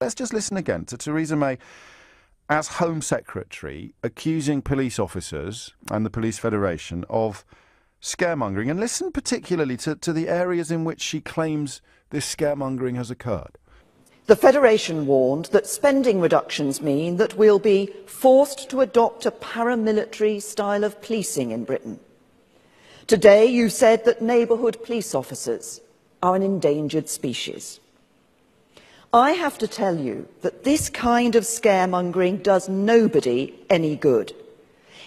Let's just listen again to Theresa May as Home Secretary accusing police officers and the Police Federation of scaremongering, and listen particularly to the areas in which she claims this scaremongering has occurred. The Federation warned that spending reductions mean that we'll be forced to adopt a paramilitary style of policing in Britain. Today you said that neighbourhood police officers are an endangered species. I have to tell you that this kind of scaremongering does nobody any good.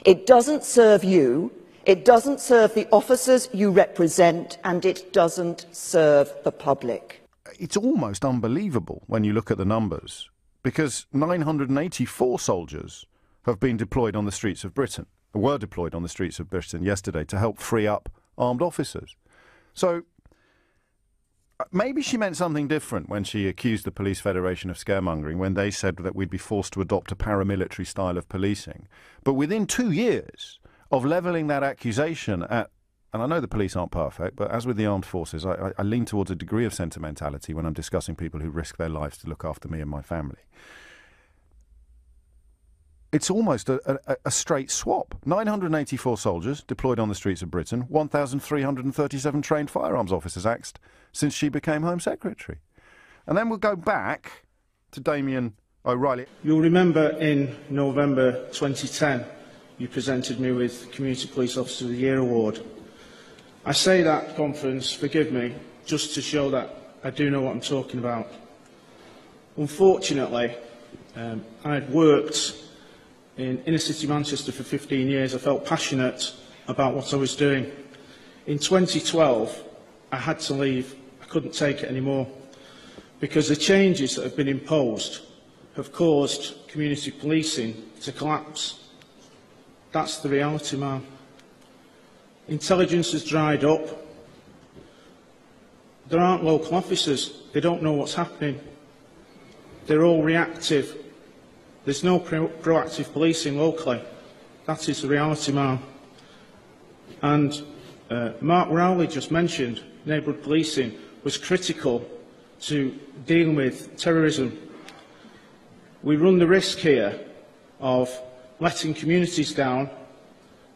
It doesn't serve you, it doesn't serve the officers you represent, and it doesn't serve the public. It's almost unbelievable when you look at the numbers, because 984 soldiers have been deployed on the streets of Britain, were deployed on the streets of Britain yesterday to help free up armed officers. So maybe she meant something different when she accused the Police Federation of scaremongering, when they said that we'd be forced to adopt a paramilitary style of policing. But within 2 years of levelling that accusation at, and I know the police aren't perfect, but as with the armed forces, I lean towards a degree of sentimentality when I'm discussing people who risk their lives to look after me and my family. It's almost a straight swap. 984 soldiers deployed on the streets of Britain, 1,337 trained firearms officers axed since she became Home Secretary. And then we'll go back to Damien O'Reilly. You'll remember in November 2010, you presented me with Community Police Officer of the Year award. I say that conference, forgive me, just to show that I do know what I'm talking about. Unfortunately, I had worked in inner city Manchester for 15 years. I felt passionate about what I was doing. In 2012, I had to leave. I couldn't take it anymore because the changes that have been imposed have caused community policing to collapse. That's the reality, ma'am. Intelligence has dried up. There aren't local officers. They don't know what's happening. They're all reactive. There's no proactive policing locally. That is the reality, ma'am. And Mark Rowley just mentioned neighbourhood policing was critical to dealing with terrorism. We run the risk here of letting communities down,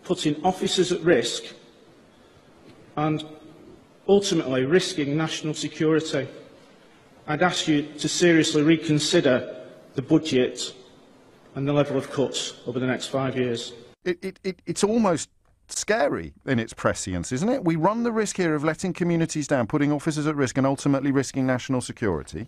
putting officers at risk, and ultimately risking national security. I'd ask you to seriously reconsider the budget and the level of cuts over the next 5 years. It's almost scary in its prescience, isn't it? We run the risk here of letting communities down, putting officers at risk, and ultimately risking national security.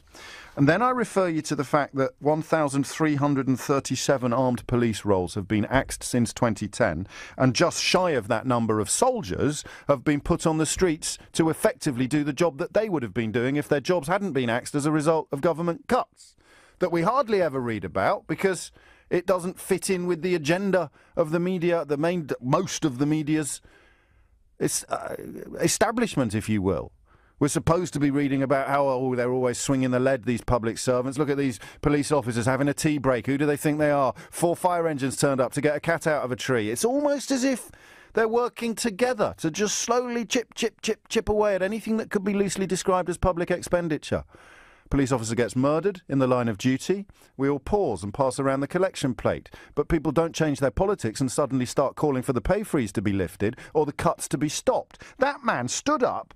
And then I refer you to the fact that 1,337 armed police roles have been axed since 2010, and just shy of that number of soldiers have been put on the streets to effectively do the job that they would have been doing if their jobs hadn't been axed as a result of government cuts, that we hardly ever read about because it doesn't fit in with the agenda of the media, most of the media's establishment, if you will. We're supposed to be reading about how they're always swinging the lead, these public servants. Look at these police officers having a tea break. Who do they think they are? 4 fire engines turned up to get a cat out of a tree. It's almost as if they're working together to just slowly chip away at anything that could be loosely described as public expenditure. Police officer gets murdered in the line of duty. We all pause and pass around the collection plate. But people don't change their politics and suddenly start calling for the pay freeze to be lifted or the cuts to be stopped. That man stood up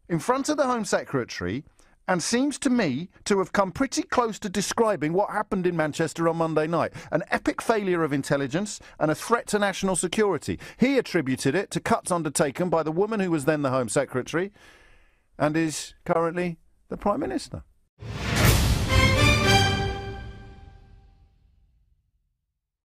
in front of the Home Secretary and seems to me to have come pretty close to describing what happened in Manchester on Monday night. An epic failure of intelligence and a threat to national security. He attributed it to cuts undertaken by the woman who was then the Home Secretary and is currently the Prime Minister.